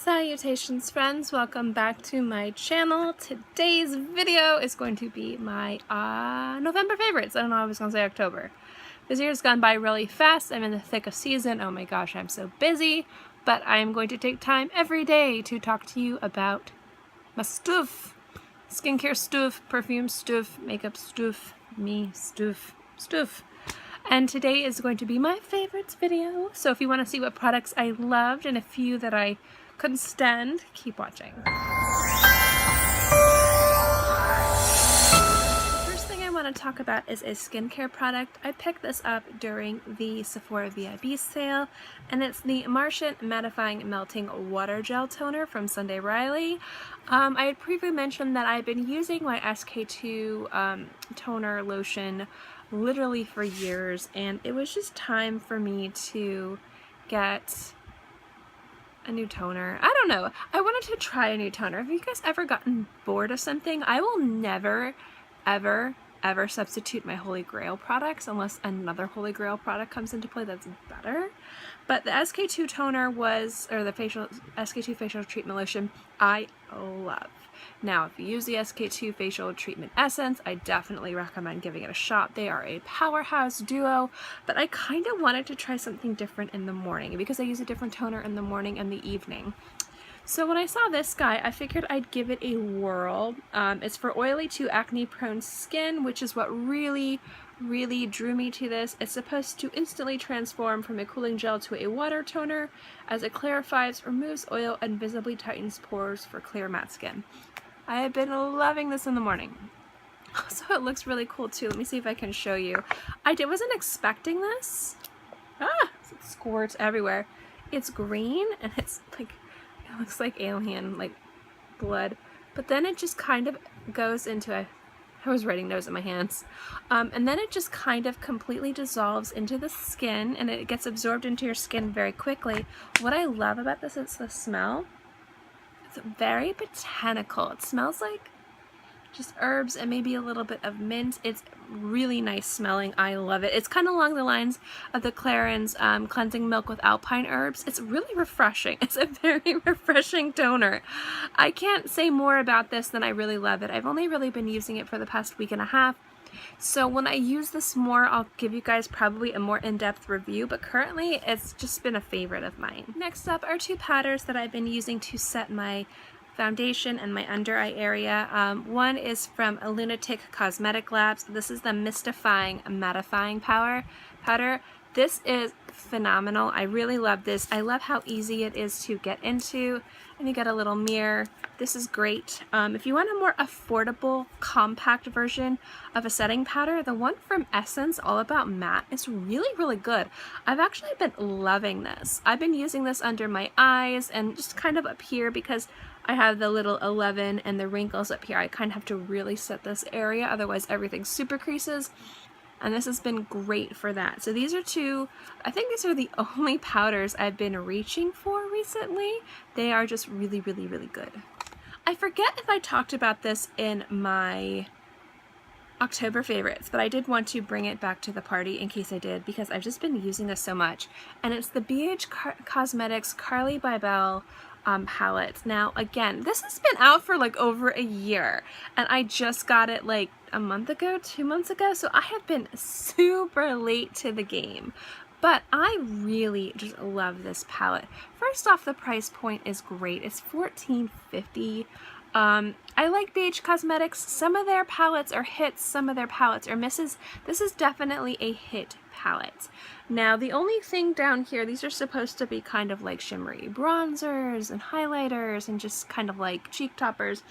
Salutations friends, welcome back to my channel. Today's video is going to be my November favorites. I don't know, I was going to say October. This year's gone by really fast. I'm in the thick of season. Oh my gosh, I'm so busy. But I'm going to take time every day to talk to you about my stuff. Skincare stuff, perfume stuff, makeup stuff, me stuff. And today is going to be my favorites video. So if you want to see what products I loved and a few that I couldn't stand, keep watching. The first thing I want to talk about is a skincare product. I picked this up during the Sephora VIB sale, and it's the Martian Mattifying Melting Water Gel Toner from Sunday Riley. I had previously mentioned that I've been using my SK2 toner lotion literally for years, and it was just time for me to get a new toner. I don't know. I wanted to try a new toner. Have you guys ever gotten bored of something? I will never, ever substitute my Holy Grail products unless another Holy Grail product comes into play that's better. But the SK2 toner was, or the SK2 facial treatment lotion, I love. Now, if you use the SK2 facial treatment essence, I definitely recommend giving it a shot. They are a powerhouse duo, but I kind of wanted to try something different in the morning because I use a different toner in the morning and the evening. So when I saw this guy, I figured I'd give it a whirl. It's for oily to acne-prone skin, which is what really drew me to this. It's supposed to instantly transform from a cooling gel to a water toner as it clarifies, removes oil, and visibly tightens pores for clear matte skin. I have been loving this in the morning. Also, it looks really cool too. Let me see if I can show you. I wasn't expecting this. It squirts everywhere. It's green and it's like, it looks like alien, like blood. But then it just kind of goes into I was writing those in my hands. And then it just kind of completely dissolves into the skin and it gets absorbed into your skin very quickly. What I love about this is the smell. It's very botanical. It smells like just herbs and maybe a little bit of mint. It's really nice smelling. I love it. It's kind of along the lines of the Clarins Cleansing Milk with Alpine Herbs. It's really refreshing. It's a very refreshing toner. I can't say more about this than I really love it. I've only really been using it for the past week and a half. So when I use this more, I'll give you guys probably a more in-depth review, but currently it's just been a favorite of mine. Next up are two powders that I've been using to set my foundation and my under eye area. One is from Lunatic Cosmetic Labs. This is the Mystifying Mattifying powder. This is phenomenal. I really love this. I love how easy it is to get into, and you get a little mirror. This is great. If you want a more affordable, compact version of a setting powder, the one from Essence, All About Matte, is really good. I've actually been loving this. I've been using this under my eyes and just kind of up here because I have the little 11 and the wrinkles up here. I kind of have to really set this area, otherwise everything super creases. And this has been great for that. So these are two, I think these are the only powders I've been reaching for recently. They are just really good. I forget if I talked about this in my October favorites, but I did want to bring it back to the party in case I did because I've just been using this so much. And it's the BH Cosmetics Carly by Belle palette. Now again, this has been out for like over a year and I just got it like a month ago, 2 months ago, so I have been super late to the game. But I really just love this palette. First off, the price point is great. It's $14.50. I like BH Cosmetics. Some of their palettes are hits, some of their palettes are misses. This is definitely a hit palette. Now, the only thing down here, these are supposed to be kind of like shimmery bronzers and highlighters and just kind of like cheek toppers.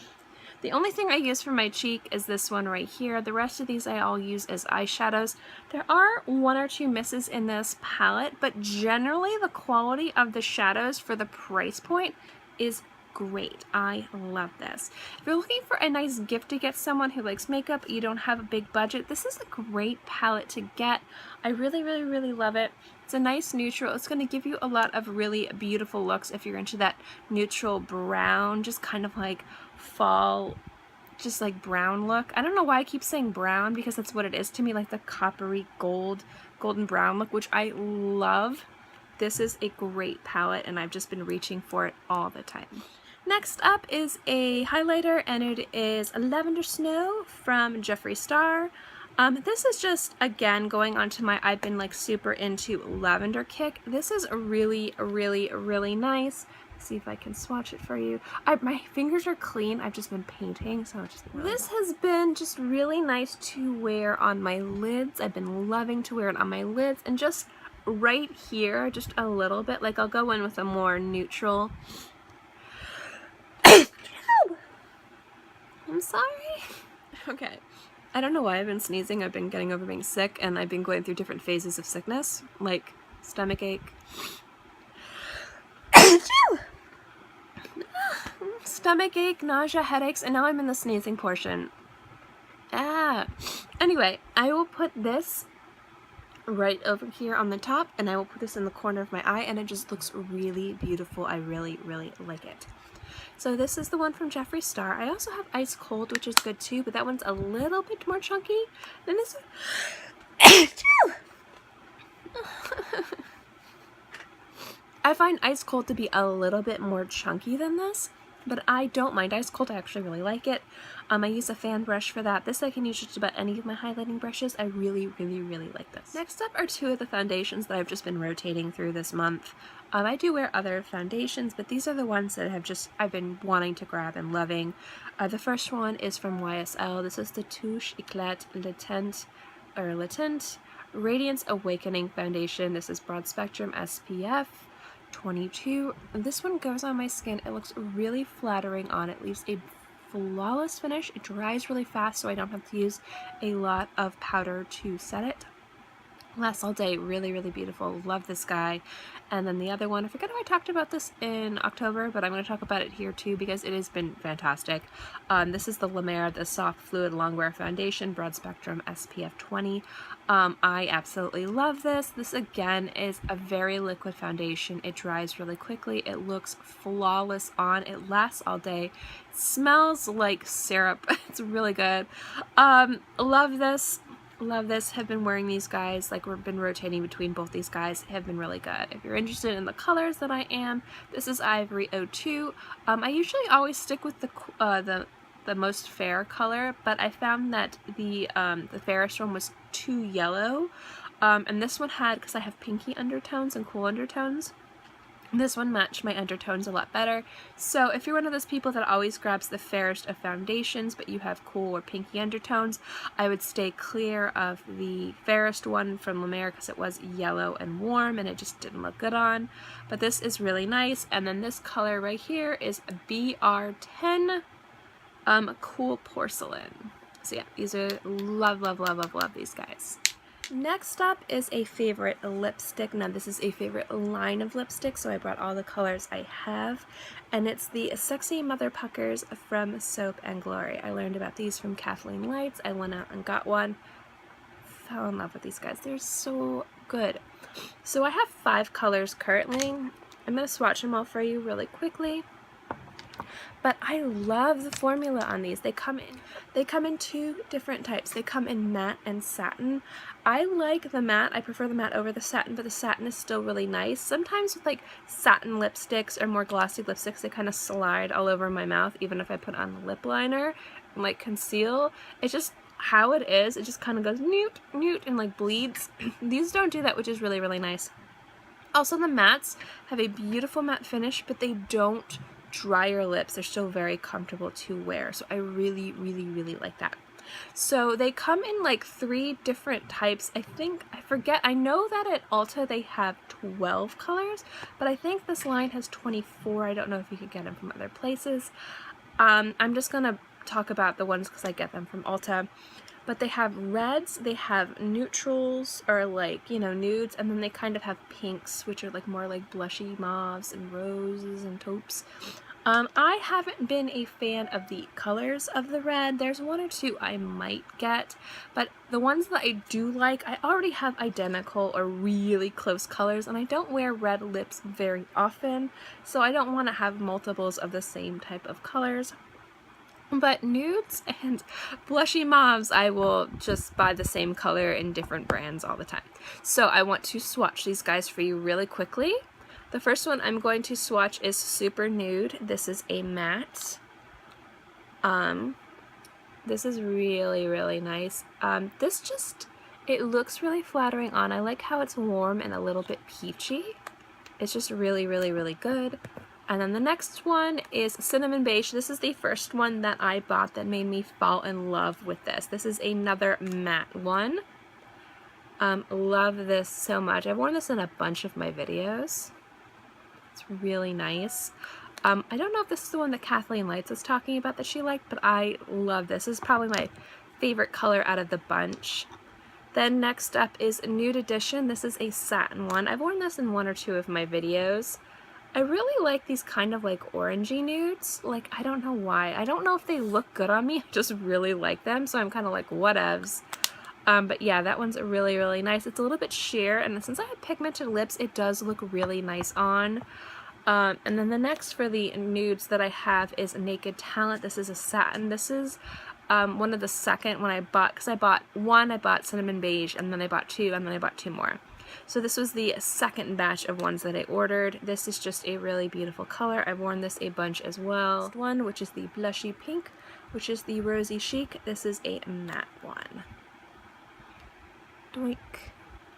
The only thing I use for my cheek is this one right here. The rest of these I all use as eyeshadows. There are one or two misses in this palette, but generally the quality of the shadows for the price point is great. I love this. If you're looking for a nice gift to get someone who likes makeup, you don't have a big budget, this is a great palette to get. I really love it. It's a nice neutral. It's going to give you a lot of really beautiful looks if you're into that neutral brown, just kind of like fall, just like brown look. I don't know why I keep saying brown because that's what it is to me, like the coppery golden brown look, which I love. this is a great palette and I've just been reaching for it all the time. Next up is a highlighter, and it is Lavender Snow from Jeffree Star. This is just, again, going on to my I've been like super into lavender kick. This is really, really, really nice. Let's see if I can swatch it for you. My fingers are clean. I've just been painting, so just this has been just really nice to wear on my lids. I've been loving to wear it on my lids, and just right here, just a little bit. Like, I'll go in with a more neutral. I'm sorry. Okay. I don't know why I've been sneezing. I've been getting over being sick, and I've been going through different phases of sickness, like stomach ache, stomach ache, nausea, headaches, and now I'm in the sneezing portion. Anyway, I will put this right over here on the top, and I will put this in the corner of my eye, and it just looks really beautiful. I really, really like it. So this is the one from Jeffree Star. I also have Ice Cold, which is good too, but that one's a little bit more chunky than this one. I find Ice Cold to be a little bit more chunky than this, but I don't mind Ice Cold. I actually really like it. I use a fan brush for that. This I can use just about any of my highlighting brushes. I really, really, really like this. Next up are two of the foundations that I've just been rotating through this month. I do wear other foundations, but these are the ones that I've been wanting to grab and loving. The first one is from YSL. This is the Touche Eclat Latent Radiance Awakening Foundation. This is broad spectrum SPF 22. This one goes on my skin. It looks really flattering on. It leaves a flawless finish. It dries really fast, so I don't have to use a lot of powder to set it. Lasts all day. Really, really beautiful. Love this guy. And then the other one, I forget if I talked about this in October, but I'm going to talk about it here too because it has been fantastic. This is the La Mer, the Soft Fluid Longwear Foundation, Broad Spectrum SPF 20. I absolutely love this. This again is a very liquid foundation. It dries really quickly. It looks flawless on. It lasts all day. It smells like syrup. It's really good. Love this. Love this. Have been wearing these guys, like we've been rotating between both these guys. Have been really good. If you're interested in the colors that I am, this is Ivory 02. I usually always stick with the most fair color, but I found that the fairest one was too yellow, and this one had, because I have pinky undertones and cool undertones, this one matched my undertones a lot better. So if you're one of those people that always grabs the fairest of foundations but you have cool or pinky undertones, I would stay clear of the fairest one from La Mer because it was yellow and warm and it just didn't look good on. But this is really nice. And then this color right here is BR10 Cool Porcelain. So yeah, these are love, love, love, love, love these guys. Next up is a favorite lipstick. Now this is a favorite line of lipstick, so I brought all the colors I have, and it's the Sexy Mother Puckers from Soap and Glory. I learned about these from Kathleen Lights. I went out and got one. Fell in love with these guys. They're so good. So I have 5 colors currently. I'm going to swatch them all for you really quickly. But I love the formula on these. They come in 2 different types. They come in matte and satin. I like the matte. I prefer the matte over the satin, but the satin is still really nice. Sometimes with like satin lipsticks or more glossy lipsticks, they kind of slide all over my mouth, even if I put on lip liner and like conceal. It's just how it is. It just kind of goes newt, newt, and like bleeds. These don't do that, which is really, really nice. Also, the mattes have a beautiful matte finish, but they don't dry your lips. They're still very comfortable to wear, so I really, really, really like that. So they come in like 3 different types. I forget, I know that at Ulta they have 12 colors, but I think this line has 24. I don't know if you could get them from other places. I'm just gonna talk about the ones because I get them from Ulta. But they have reds, they have neutrals, or like, you know, nudes, and then they kind of have pinks, which are like more like blushy mauves and roses and taupes. I haven't been a fan of the colors of the red. There's 1 or 2 I might get, but the ones that I do like, I already have identical or really close colors, and I don't wear red lips very often, so I don't want to have multiples of the same type of colors. But nudes and blushy mauves, I will just buy the same color in different brands all the time. So I want to swatch these guys for you really quickly. The first one I'm going to swatch is Super Nude. This is a matte. This is really, really nice. It looks really flattering on. I like how it's warm and a little bit peachy. It's just really, really, really good. And then the next one is Cinnamon Beige. This is the first one that I bought that made me fall in love with this. This is another matte one. Love this so much. I've worn this in a bunch of my videos. It's really nice. I don't know if this is the one that Kathleen Lights was talking about that she liked, but I love this. This is probably my favorite color out of the bunch. Then next up is Nude Edition. This is a satin one. I've worn this in one or two of my videos. I really like these kind of like orangey nudes. Like, I don't know why. I don't know if they look good on me. I just really like them, so I'm kind of like, whatevs. But yeah, that one's really, really nice. It's a little bit sheer, and since I have pigmented lips, it does look really nice on. And then the next for the nudes that I have is Naked Talent. This is a satin. This is one of the second one I bought, because I bought Cinnamon Beige, and then I bought two, and then I bought two more. So this was the second batch of ones that I ordered. This is just a really beautiful color. I've worn this a bunch as well. Next one, which is the Blushy Pink, which is the Rosy Chic. This is a matte one. Doink.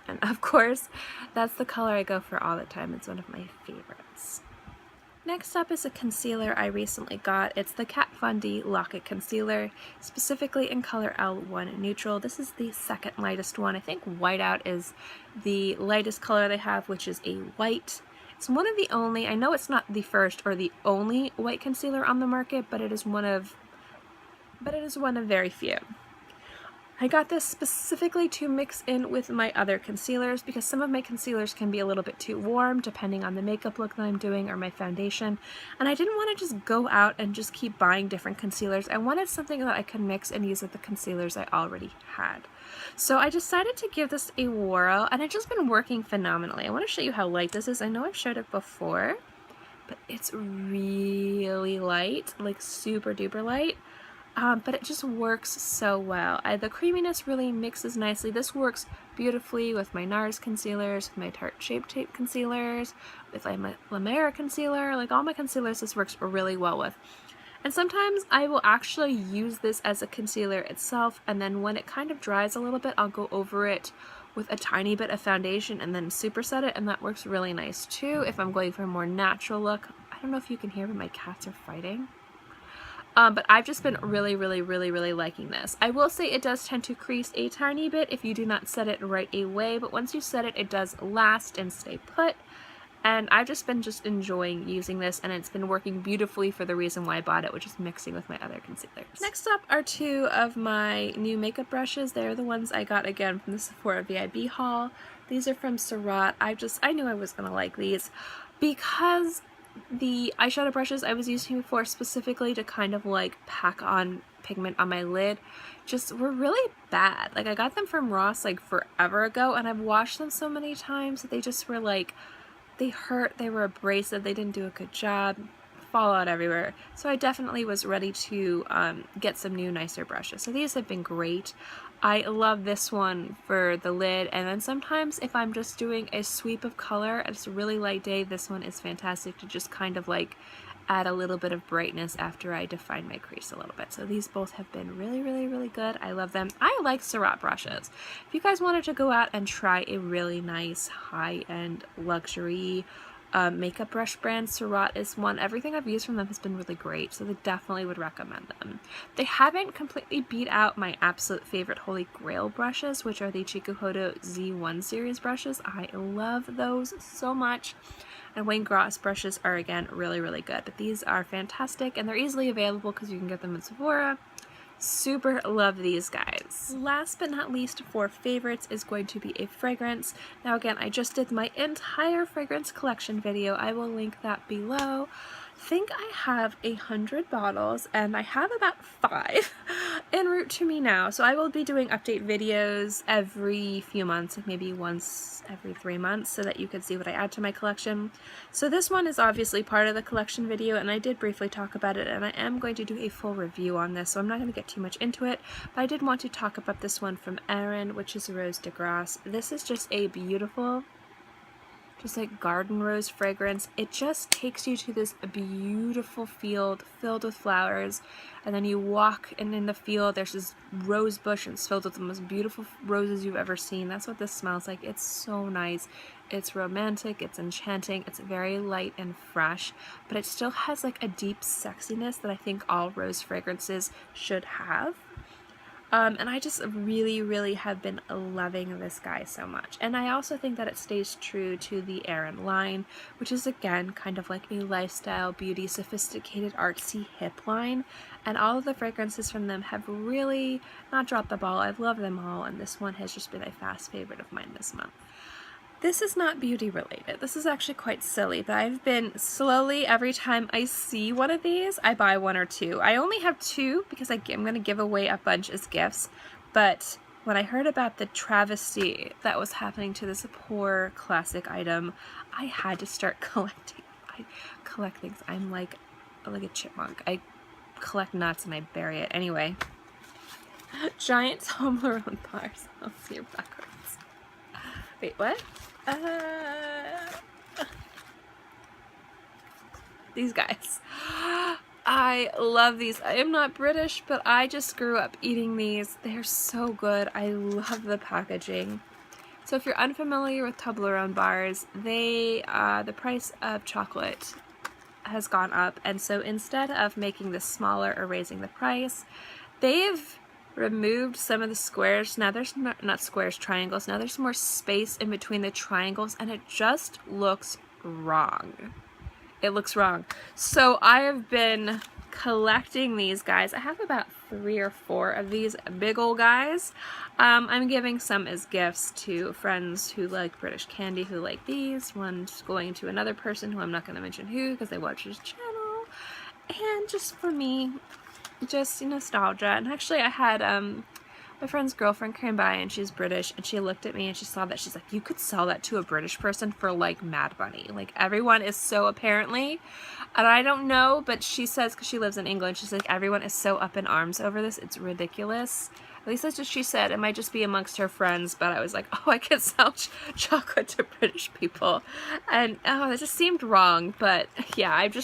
And of course, that's the color I go for all the time. It's one of my favorites. Next up is a concealer I recently got. It's the Kat Von D Lock-It Concealer, specifically in color L1 Neutral. This is the second lightest one. I think Whiteout is the lightest color they have, which is a white. It's one of the only, I know it's not the first or the only white concealer on the market, but it is one of very few. I got this specifically to mix in with my other concealers because some of my concealers can be a little bit too warm depending on the makeup look that I'm doing or my foundation, and I didn't want to just go out and just keep buying different concealers. I wanted something that I could mix and use with the concealers I already had. So I decided to give this a whirl, and it's just been working phenomenally. I want to show you how light this is. I know I've showed it before, but it's really light, like super duper light. But it just works so well. The creaminess really mixes nicely. This works beautifully with my NARS concealers, with my Tarte Shape Tape concealers, with my La Mer concealer. Like all my concealers, this works really well with. And sometimes I will actually use this as a concealer itself, and then when it kind of dries a little bit, I'll go over it with a tiny bit of foundation and then superset it, and that works really nice too if I'm going for a more natural look. I don't know if you can hear, but my cats are fighting. But I've just been really liking this. I will say it does tend to crease a tiny bit if you do not set it right away, but once you set it, it does last and stay put. And I've just been enjoying using this, and it's been working beautifully for the reason why I bought it, which is mixing with my other concealers. Next up are two of my new makeup brushes. They're the ones I got again from the Sephora VIB haul. These are from Surratt. I knew I was gonna like these because the eyeshadow brushes I was using before specifically to kind of like pack on pigment on my lid just were really bad. Like I got them from Ross like forever ago, and I've washed them so many times that they just were like, they hurt, they were abrasive, they didn't do a good job, fallout everywhere. So I definitely was ready to get some new nicer brushes. So these have been great. I love this one for the lid, and then sometimes if I'm just doing a sweep of color and it's a really light day, this one is fantastic to just kind of like add a little bit of brightness after I define my crease a little bit. So these both have been really good. I love them. I like Surratt brushes. If you guys wanted to go out and try a really nice high-end luxury makeup brush brand, Surratt is one. Everything I've used from them has been really great, so they definitely would recommend them. They haven't completely beat out my absolute favorite Holy Grail brushes, which are the Chikuhodo Z1 series brushes. I love those so much. And Wayne Gross brushes are, again, really good. But these are fantastic, and they're easily available because you can get them in Sephora. Super love these guys. Last but not least for favorites is going to be a fragrance. Now again, I just did my entire fragrance collection video. I will link that below. I think I have 100 bottles, and I have about 5 en route to me now. So I will be doing update videos every few months, like maybe once every 3 months, so that you can see what I add to my collection. So this one is obviously part of the collection video, and I did briefly talk about it, and I am going to do a full review on this, so I'm not going to get too much into it, but I did want to talk about this one from Aerin, which is Rose de Grace. This is just a beautiful, just like garden rose fragrance. It just takes you to this beautiful field filled with flowers, and then you walk, and in the field there's this rose bush and it's filled with the most beautiful roses you've ever seen. That's what this smells like. It's so nice. It's romantic, it's enchanting, it's very light and fresh, but it still has like a deep sexiness that I think all rose fragrances should have. And I just really have been loving this guy so much. And I also think that it stays true to the Aerin line, which is again kind of like a lifestyle, beauty, sophisticated, artsy, hip line. And all of the fragrances from them have really not dropped the ball. I've loved them all, and this one has just been a fast favorite of mine this month. This is not beauty related. This is actually quite silly, but I've been slowly, every time I see one of these, I buy one or two. I only have two because I'm going to give away a bunch as gifts, but when I heard about the travesty that was happening to this poor classic item, I had to start collecting. I collect things. I'm like a chipmunk. I collect nuts and I bury it. Anyway, giant Toblerone bars. I'll see you backwards. Wait, what? These guys. I love these. I am not British, but I just grew up eating these. They're so good. I love the packaging. So if you're unfamiliar with Toblerone bars, they the price of chocolate has gone up, and so instead of making this smaller or raising the price, they've removed some of the squares. Now there's not squares, triangles. Now there's more space in between the triangles, and it just looks wrong. It looks wrong. So I have been collecting these guys. I have about 3 or 4 of these big old guys. I'm giving some as gifts to friends who like British candy, who like these. One's going to another person who I'm not going to mention who because they watch his channel. And just for me, just nostalgia. And actually I had my friend's girlfriend came by, and she's British, and she looked at me and she saw that. She's like, you could sell that to a British person for like mad money. Like everyone is so apparently, and I don't know, but she says, because she lives in England, she's like, everyone is so up in arms over this, it's ridiculous. At least that's what she said. It might just be amongst her friends, but I was like, oh, I could sell chocolate to British people. And oh, that just seemed wrong. But yeah, I've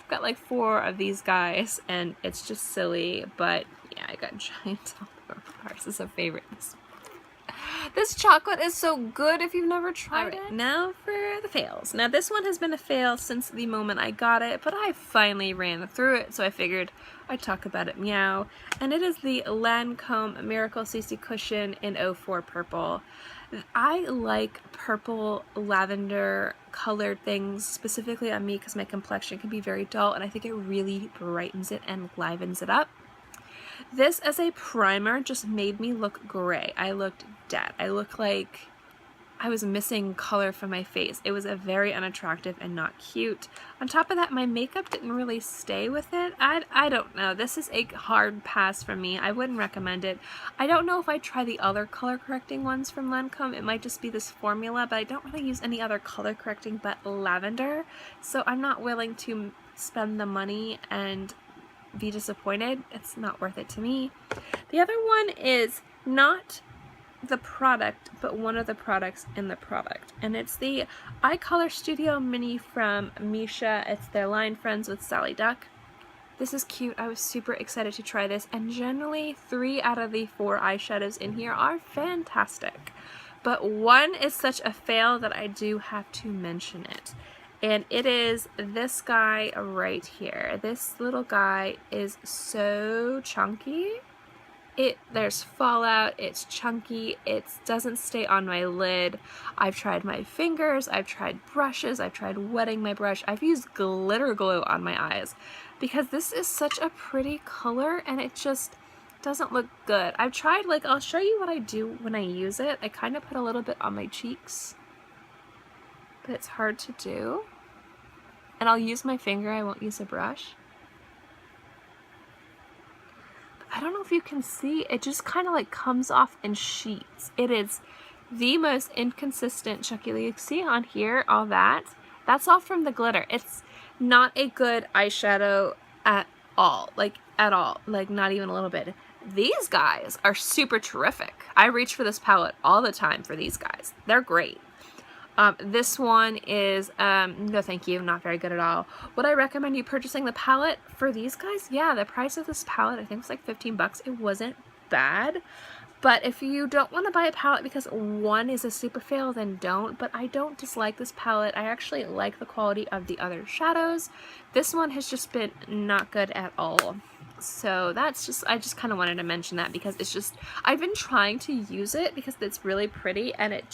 got like 4 of these guys, and it's just silly, but yeah, I got giant Toblerone bars. This is a favorite. This chocolate is so good if you've never tried it. Now for the fails. Now this one has been a fail since the moment I got it, but I finally ran through it, so I figured I'd talk about it. Meow. And it is the Lancome Miracle CC Cushion in 04 Purple. I like purple lavender colored things, specifically on me because my complexion can be very dull, and I think it really brightens it and livens it up. This as a primer just made me look gray. I looked dead. I looked like I was missing color from my face. It was a very unattractive and not cute. On top of that, my makeup didn't really stay with it. I don't know. This is a hard pass for me. I wouldn't recommend it. I don't know if I'd try the other color correcting ones from Lancome. It might just be this formula, but I don't really use any other color correcting but lavender. So I'm not willing to spend the money and be disappointed. It's not worth it to me. The other one is not the product, but one of the products in the product, and it's the Eye Color Studio Mini from Misha. It's their line Friends with Sally Duck. This is cute. I was super excited to try this, and generally 3 out of the 4 eyeshadows in here are fantastic, but one is such a fail that I do have to mention it. And it is this guy right here. This little guy is so chunky. There's fallout, it's chunky, it doesn't stay on my lid. I've tried my fingers, I've tried brushes, I've tried wetting my brush, I've used glitter glue on my eyes because this is such a pretty color and it just doesn't look good. I've tried, like, I'll show you what I do when I use it. I kind of put a little bit on my cheeks, but it's hard to do. And I'll use my finger, I won't use a brush. I don't know if you can see, it just kind of like comes off in sheets. It is the most inconsistent Chucky. You see on here, all that's all from the glitter. It's not a good eyeshadow at all, like not even a little bit. These guys are super terrific. I reach for this palette all the time for these guys. They're great. This one is, no thank you, not very good at all. Would I recommend you purchasing the palette for these guys? Yeah, the price of this palette, I think it's like 15 bucks. It wasn't bad. But if you don't want to buy a palette because one is a super fail, then don't. But I don't dislike this palette. I actually like the quality of the other shadows. This one has just been not good at all. So that's just, I just kind of wanted to mention that because it's just, I've been trying to use it because it's really pretty and it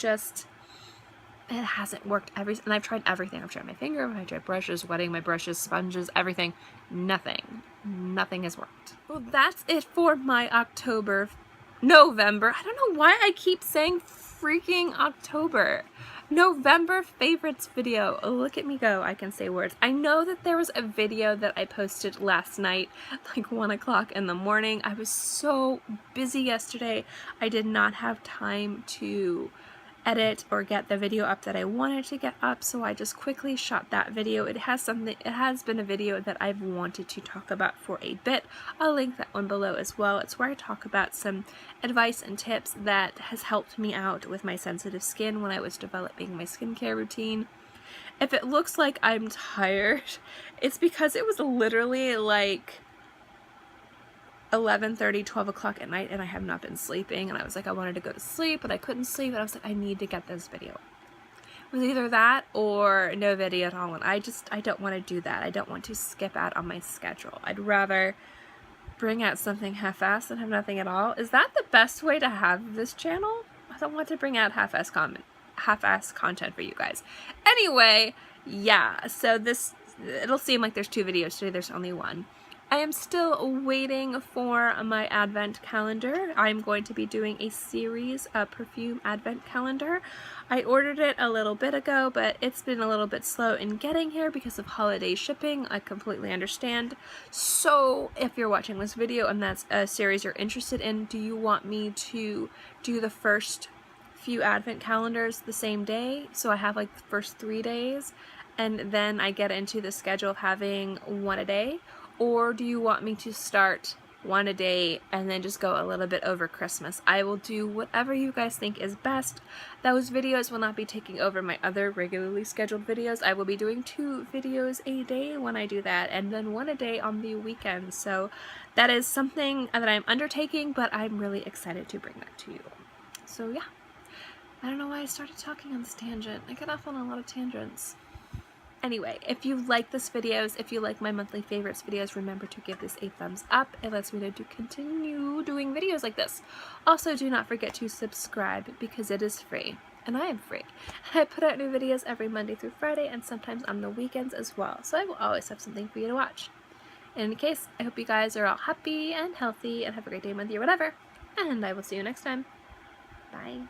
hasn't worked and I've tried everything. I've tried my finger, I've tried brushes, wetting my brushes, sponges, everything. Nothing has worked. Well, that's it for my November. I don't know why I keep saying freaking October. November favorites video. Oh, look at me go. I can say words. I know that there was a video that I posted last night, like 1 o'clock in the morning. I was so busy yesterday. I did not have time to edit or get the video up that I wanted to get up, so I just quickly shot that video. It has been a video that I've wanted to talk about for a bit. I'll link that one below as well. It's where I talk about some advice and tips that has helped me out with my sensitive skin when I was developing my skincare routine. If it looks like I'm tired, it's because it was literally like 11:30, 12 o'clock at night and I have not been sleeping, and I was like, I wanted to go to sleep but I couldn't sleep, and I was like, I need to get this video. It was either that or no video at all, and I don't want to do that. I don't want to skip out on my schedule. I'd rather bring out something half-assed than have nothing at all. Is that the best way to have this channel? I don't want to bring out half-assed content for you guys. Anyway, yeah, so it'll seem like there's 2 videos today. There's only one. I am still waiting for my advent calendar. I'm going to be doing a series of perfume advent calendar. I ordered it a little bit ago, but it's been a little bit slow in getting here because of holiday shipping. I completely understand. So if you're watching this video and that's a series you're interested in, do you want me to do the first few advent calendars the same day? So I have like the first 3 days and then I get into the schedule of having 1 a day. Or do you want me to start 1 a day and then just go a little bit over Christmas? I will do whatever you guys think is best. Those videos will not be taking over my other regularly scheduled videos. I will be doing 2 videos a day when I do that, and then 1 a day on the weekends. So that is something that I'm undertaking, but I'm really excited to bring that to you. So yeah, I don't know why I started talking on this tangent. I get off on a lot of tangents. Anyway, if you like this videos, if you like my monthly favorites videos, remember to give this a thumbs up. It lets me know to continue doing videos like this. Also, do not forget to subscribe because it is free, and I am free. I put out new videos every Monday through Friday and sometimes on the weekends as well, so I will always have something for you to watch. In any case, I hope you guys are all happy and healthy and have a great day, month, year, whatever, and I will see you next time. Bye.